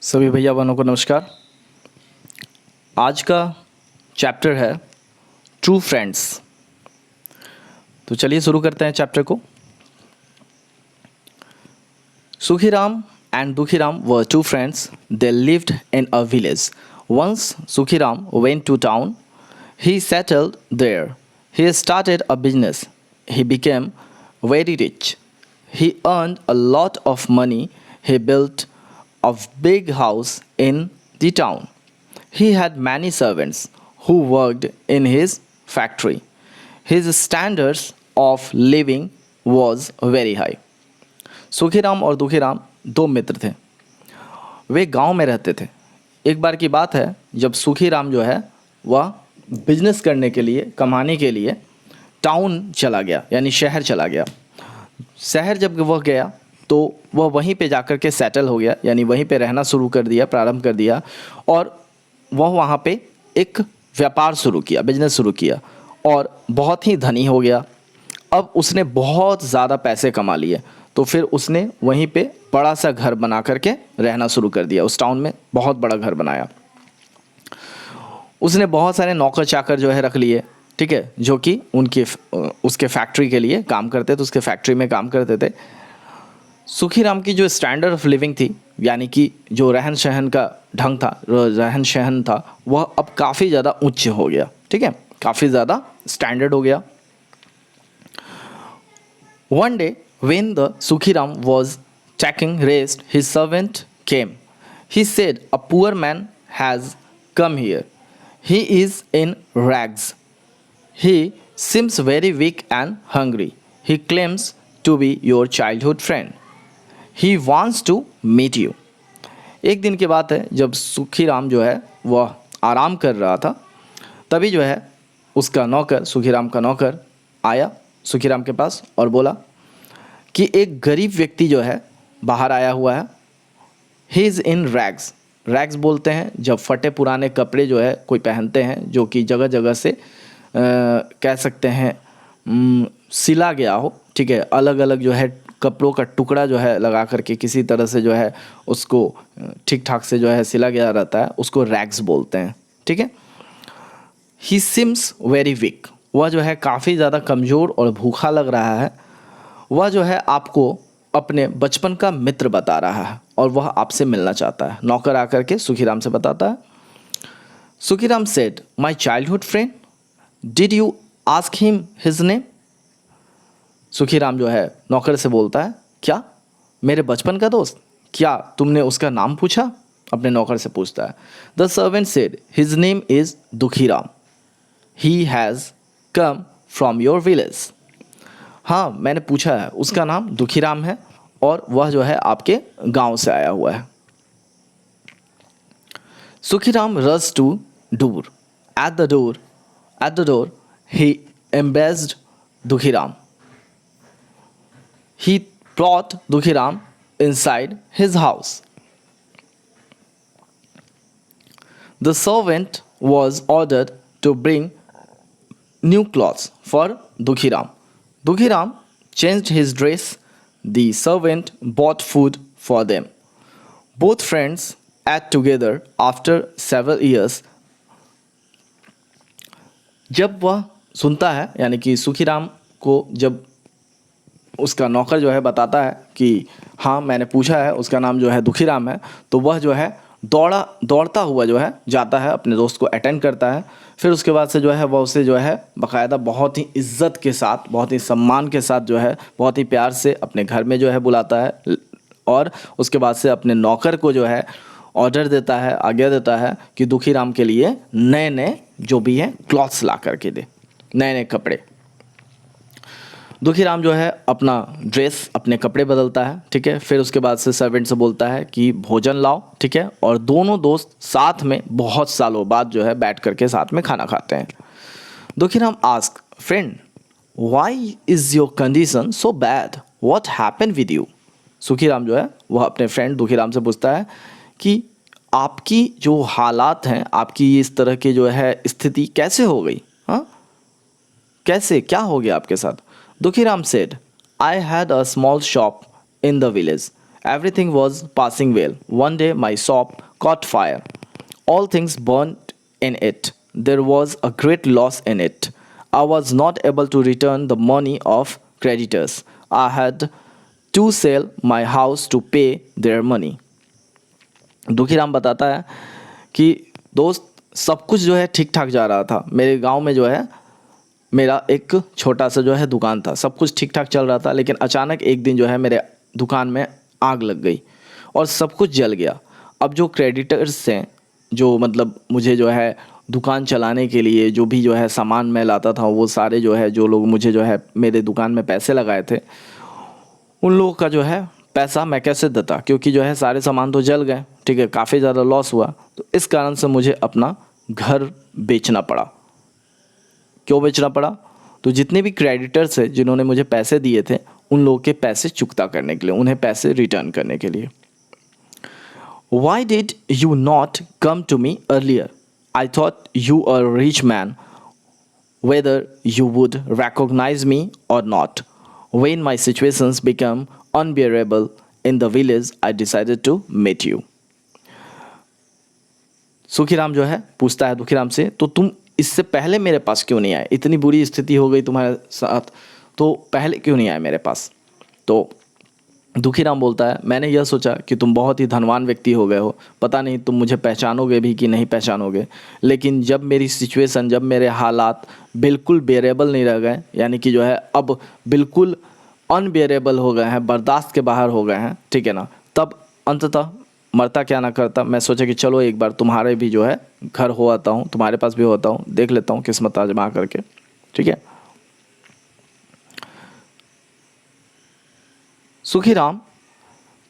सभी भैया बहनों को नमस्कार। आज का चैप्टर है ट्रू फ्रेंड्स। तो चलिए शुरू करते हैं चैप्टर को। Sukhiram and Dukhiram were two friends. They lived in a village. Once Sukhiram went to town. He settled there. He started a business. He became very rich. He earned a lot of money. He built a big house in the town. He had many servants who worked in his factory. His standards of living was very high. Sukhiram और दुखीराम दो मित्र थे। वे गांव में रहते थे। एक बार की बात है जब सुखीराम जो है वह बिजनेस करने के लिए, कमाने के लिए टाउन चला गया, यानी शहर चला गया। शहर जब वह गया तो वह वहीं पे जाकर के सेटल हो गया, यानी वहीं पे रहना शुरू कर दिया, प्रारंभ कर दिया। और वह वहाँ पे एक व्यापार शुरू किया, बिजनेस शुरू किया और बहुत ही धनी हो गया। अब उसने बहुत ज़्यादा पैसे कमा लिए, तो फिर उसने वहीं पे बड़ा सा घर बना करके रहना शुरू कर दिया। उस टाउन में बहुत बड़ा घर बनाया। उसने बहुत सारे नौकर चाकर जो है रख लिए, ठीक है, जो कि उसके फैक्ट्री के लिए काम करते थे, उसके फैक्ट्री में काम करते थे। सुखीराम की जो स्टैंडर्ड ऑफ लिविंग थी, यानी कि जो रहन सहन का ढंग था, रहन सहन था, वह अब काफ़ी ज़्यादा उच्च हो गया, ठीक है, काफ़ी ज़्यादा स्टैंडर्ड हो गया। One day, when the Sukhiram was taking rest, his servant came. He said, "A poor man has come here. He is in rags. He seems very weak and hungry. He claims to be your childhood friend. He wants to meet you." एक दिन की बात है जब सुखीराम जो है वह आराम कर रहा था, तभी जो है उसका नौकर, सुखीराम का नौकर आया सुखीराम के पास और बोला कि एक गरीब व्यक्ति जो है बाहर आया हुआ है। He is in rags. Rags बोलते हैं जब फटे पुराने कपड़े जो है कोई पहनते हैं, जो कि जगह जगह से कह सकते हैं सिला गया हो, ठीक है, अलग अलग जो है कपड़ों का टुकड़ा जो है लगा करके किसी तरह से जो है उसको ठीक ठाक से जो है सिला गया रहता है, उसको रैग्स बोलते हैं, ठीक है। ही सिम्स वेरी वीक। वह जो है काफ़ी ज़्यादा कमज़ोर और भूखा लग रहा है। वह जो है आपको अपने बचपन का मित्र बता रहा है और वह आपसे मिलना चाहता है। नौकर आकर के सुखीराम से बताता है। Sukhiram said, "my childhood friend, did you ask him his name?" Sukhiram जो है नौकर से बोलता है, क्या मेरे बचपन का दोस्त, क्या तुमने उसका नाम पूछा? अपने नौकर से पूछता है। The servant said, "his name is Dukhiram. He has come from your village." हाँ, मैंने पूछा है, उसका नाम दुखीराम है और वह जो है आपके गांव से आया हुआ है। Sukhiram rushed to door. At the door he embraced Dukhiram. He brought Dukhiram inside his house. The servant was ordered to bring new clothes for Dukhiram. Dukhiram changed his dress. The servant bought food for them. Both friends ate together after several years. जब वह सुनता है, यानी कि सुखीराम को जब उसका नौकर जो है बताता है कि हाँ मैंने पूछा है, उसका नाम जो है दुखीराम है, तो वह जो है दौड़ता हुआ जो है जाता है, अपने दोस्त को अटेंड करता है। फिर उसके बाद से जो है वह उसे जो है बाकायदा बहुत ही इज्जत के साथ, बहुत ही सम्मान के साथ जो है बहुत ही प्यार से अपने घर में जो है बुलाता है और उसके बाद से अपने नौकर को जो है ऑर्डर देता है, आज्ञा देता है कि दुखीराम के लिए नए नए जो भी हैं क्लॉथ्स ला करके दे, नए नए कपड़े। दुखीराम जो है अपना ड्रेस, अपने कपड़े बदलता है, ठीक है। फिर उसके बाद से सर्वेंट से बोलता है कि भोजन लाओ, ठीक है, और दोनों दोस्त साथ में बहुत सालों बाद जो है बैठ करके साथ में खाना खाते हैं। Dukhiram ask, "friend, why is your condition so bad? What happened with you?" Sukhiram जो है वह अपने फ्रेंड दुखीराम से पूछता है कि आपकी जो हालात हैं, आपकी इस तरह की जो है स्थिति कैसे हो गई, हाँ, कैसे, क्या हो गया आपके साथ? Dukhiram said, "I had a small shop in the village Everything was passing well. One day my shop caught fire. All things burnt in it. There was a great loss in it. I was not able to return the money of creditors. I had to sell my house to pay their money. Dukhiram बताता है कि दोस्त सब कुछ जो है ठीक ठाक जा रहा था। मेरे गांव में जो है मेरा एक छोटा सा जो है दुकान था, सब कुछ ठीक ठाक चल रहा था, लेकिन अचानक एक दिन जो है मेरे दुकान में आग लग गई और सब कुछ जल गया। अब जो क्रेडिटर्स हैं, जो मतलब मुझे जो है दुकान चलाने के लिए जो भी जो है सामान मैं लाता था, वो सारे जो है जो लोग मुझे जो है मेरे दुकान में पैसे लगाए थे, उन लोगों का जो है पैसा मैं कैसे देता, क्योंकि जो है सारे सामान तो जल गए। ठीक है, काफ़ी ज़्यादा लॉस हुआ। तो इस कारण से मुझे अपना घर बेचना पड़ा। क्यों बेचना पड़ा? तो जितने भी क्रेडिटर्स हैं जिन्होंने मुझे पैसे दिए थे, उन लोगों के पैसे चुकता करने के लिए, उन्हें पैसे रिटर्न करने के लिए। Why did you not come to me earlier? I thought you a rich man, whether you would recognize me or not. When my situations became unbearable in the village, I decided to meet you. Sukhiram जो है पूछता है दुखीराम से, तो तुम इससे पहले मेरे पास क्यों नहीं आए? इतनी बुरी स्थिति हो गई तुम्हारे साथ, तो पहले क्यों नहीं आए मेरे पास? तो दुखीराम बोलता है, मैंने यह सोचा कि तुम बहुत ही धनवान व्यक्ति हो गए हो, पता नहीं तुम मुझे पहचानोगे भी कि नहीं पहचानोगे। लेकिन जब मेरी सिचुएशन, जब मेरे हालात बिल्कुल बेरेबल नहीं रह गए, यानी कि जो है अब बिल्कुल अनबेरेबल हो गए हैं, बर्दाश्त के बाहर हो गए हैं, ठीक है ना, तब अंततः मरता क्या ना करता, मैं सोचा कि चलो एक बार तुम्हारे भी जो है घर हो आता हूँ, तुम्हारे पास भी होता हूँ, देख लेता हूँ किस्मत आजमा करके। ठीक है। Sukhiram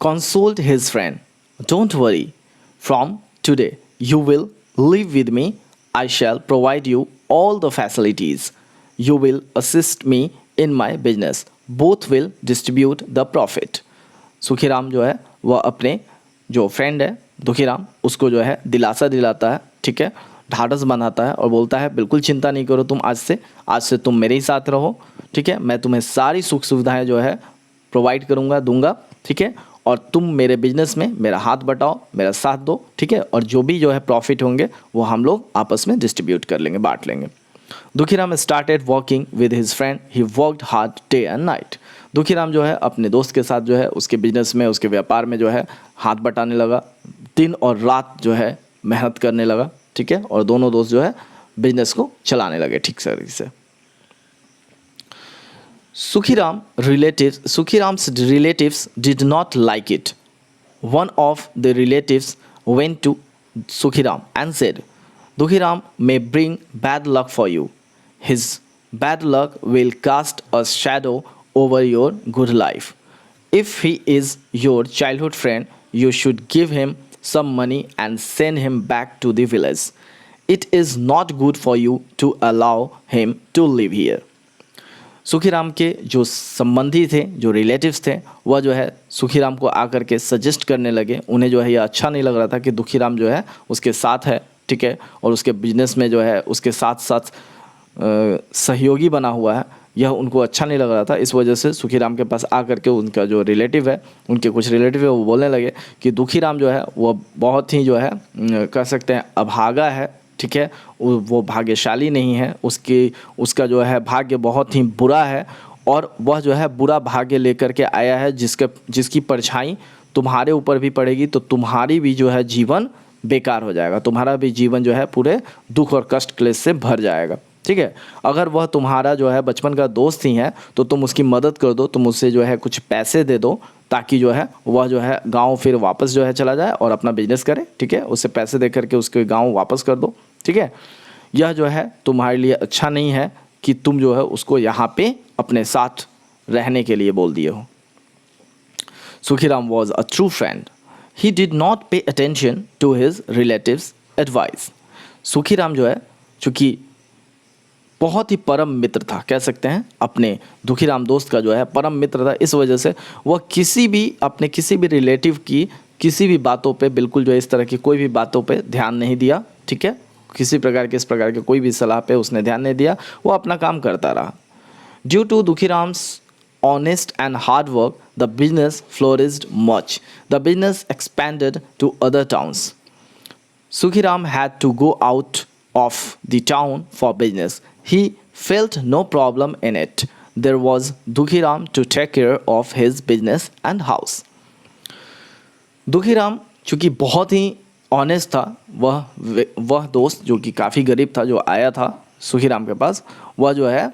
consoled his friend. Don't worry. From today, you will live with me. I shall provide you all the facilities. You will assist me in my business. Both will distribute the profit. Sukhiram जो है वह अपने जो friend है दुखीराम, उसको जो है दिलासा दिलाता है, ठीक है, ढाढ़स बनाता है और बोलता है बिल्कुल चिंता नहीं करो तुम, आज से तुम मेरे ही साथ रहो, ठीक है, मैं तुम्हें सारी सुख सुविधाएं जो है प्रोवाइड करूंगा, दूंगा, ठीक है, और तुम मेरे बिजनेस में मेरा हाथ बटाओ, मेरा साथ दो, ठीक है, और जो भी जो है प्रॉफिट होंगे वो हम लोग आपस में डिस्ट्रीब्यूट कर लेंगे, बांट लेंगे। Dukhiram started working with his friend, he worked hard day and night. Dukhiram जो है अपने दोस्त के साथ जो है उसके बिजनेस में, उसके व्यापार में जो है हाथ बटाने लगा, दिन और रात जो है मेहनत करने लगा, ठीक है, और दोनों दोस्त जो है बिजनेस को चलाने लगे ठीक से। Sukhiram's relatives did not like it. One of the relatives went to Sukhiram and said, Dukhiram may bring bad luck for you. His bad luck will cast a shadow over your good life. If he is your childhood friend, you should give him some money and send him back to the village. It is not good for you to allow him to live here. Sukhiram के जो संबंधी थे, जो relatives थे, वह जो है सुखीराम को आकर के सजेस्ट करने लगे। उन्हें जो है यह अच्छा नहीं लग रहा था कि दुखीराम जो है उसके साथ है, ठीक है, और उसके बिजनेस में जो है उसके साथ साथ सहयोगी बना हुआ है, यह उनको अच्छा नहीं लग रहा था। इस वजह से सुखीराम के पास आकर के उनका जो रिलेटिव है, उनके कुछ रिलेटिव है, वो बोलने लगे कि दुखीराम जो है वह बहुत ही जो है कह सकते हैं अभागा है, ठीक है, वो भाग्यशाली नहीं है, उसका जो है भाग्य बहुत ही बुरा है, और वह जो है बुरा भाग्य लेकर के आया है जिसकी परछाई तुम्हारे ऊपर भी पड़ेगी तो तुम्हारी भी जो है जीवन बेकार हो जाएगा, तुम्हारा भी जीवन जो है पूरे दुख और कष्ट क्लेश से भर जाएगा। ठीक है, अगर वह तुम्हारा जो है बचपन का दोस्त ही है तो तुम उसकी मदद कर दो, तुम उससे जो है कुछ पैसे दे दो ताकि जो है वह जो है गांव फिर वापस जो है चला जाए और अपना बिजनेस करे, ठीक है, उससे पैसे दे करके उसके गांव वापस कर दो, ठीक है। यह जो है तुम्हारे लिए अच्छा नहीं है कि तुम जो है उसको यहाँ पे अपने साथ रहने के लिए बोल दिए हो। Sukhiram was a true friend, he did not pay attention to his relatives advice. Sukhiram जो है चूँकि बहुत ही परम मित्र था, कह सकते हैं अपने दुखीराम दोस्त का जो है परम मित्र था, इस वजह से वह किसी भी रिलेटिव की किसी भी बातों पे बिल्कुल जो है इस तरह की कोई भी बातों पे ध्यान नहीं दिया, ठीक है, किसी प्रकार के इस प्रकार के कोई भी सलाह पे उसने ध्यान नहीं दिया, वो अपना काम करता रहा। Due to Dukhiram's honest and hard work, the business flourished much. The business expanded to other towns. Sukhiram had to go out of the town for business. He felt no problem in it. There was Dukhiram to take care of his business and house. Dukhiram चूँकि बहुत ही honest था, वह दोस्त जो कि काफ़ी गरीब था जो आया था सुखीराम के पास, वह जो है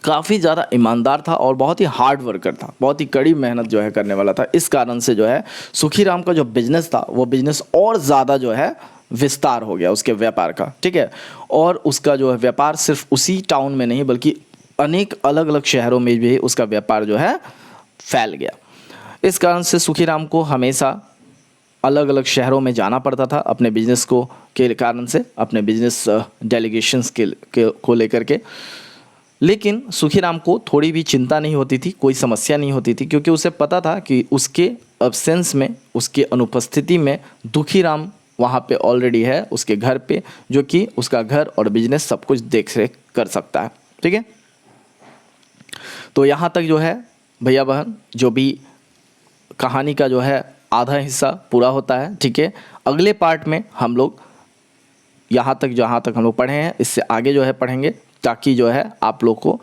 काफ़ी ज़्यादा ईमानदार था और बहुत ही हार्ड वर्कर था, बहुत ही कड़ी मेहनत जो है करने वाला था। इस कारण से जो है सुखीराम का जो बिज़नेस था वो बिज़नेस और ज़्यादा जो है विस्तार हो गया उसके व्यापार का, ठीक है। और उसका जो है व्यापार सिर्फ उसी टाउन में नहीं बल्कि अनेक अलग अलग शहरों में भी उसका व्यापार जो है फैल गया। इस कारण से सुखीराम को हमेशा अलग अलग शहरों में जाना पड़ता था अपने बिजनेस को के कारण से, अपने बिजनेस डेलीगेशंस को लेकर के। लेकिन सुखीराम को थोड़ी भी चिंता नहीं होती थी, कोई समस्या नहीं होती थी, क्योंकि उसे पता था कि उसके एब्सेंस में, उसके अनुपस्थिति में दुखीराम वहाँ पे ऑलरेडी है उसके घर पे, जो कि उसका घर और बिजनेस सब कुछ देख रेख कर सकता है, ठीक है। तो यहाँ तक जो है भैया बहन जो भी कहानी का जो है आधा हिस्सा पूरा होता है, ठीक है। अगले पार्ट में हम लोग यहाँ तक जहाँ तक हम लोग पढ़े हैं इससे आगे जो है पढ़ेंगे, ताकि जो है आप लोग को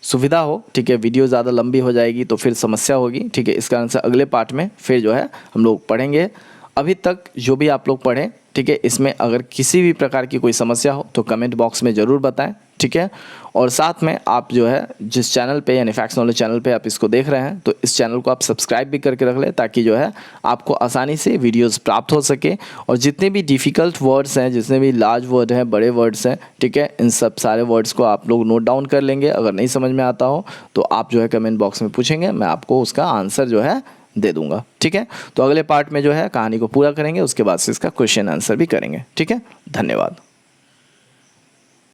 सुविधा हो, ठीक है। वीडियो ज़्यादा लंबी हो जाएगी तो फिर समस्या होगी, ठीक है। इस कारण से अगले पार्ट में फिर जो है हम लोग पढ़ेंगे। अभी तक जो भी आप लोग पढ़ें, ठीक है, इसमें अगर किसी भी प्रकार की कोई समस्या हो तो कमेंट बॉक्स में ज़रूर बताएं, ठीक है। और साथ में आप जो है जिस चैनल पे यानी फैक्ट्स नॉलेज चैनल पे आप इसको देख रहे हैं तो इस चैनल को आप सब्सक्राइब भी करके रख लें, ताकि जो है आपको आसानी से वीडियोस प्राप्त हो सके। और जितने भी डिफ़िकल्ट वर्ड्स हैं, जितने भी लार्ज वर्ड हैं, बड़े वर्ड्स हैं, ठीक है, इन सब सारे वर्ड्स को आप लोग नोट डाउन कर लेंगे। अगर नहीं समझ में आता हो तो आप जो है कमेंट बॉक्स में पूछेंगे, मैं आपको उसका आंसर जो है दे दूंगा, ठीक है। तो अगले पार्ट में जो है कहानी को पूरा करेंगे, उसके बाद से इसका क्वेश्चन आंसर भी करेंगे, ठीक है। धन्यवाद।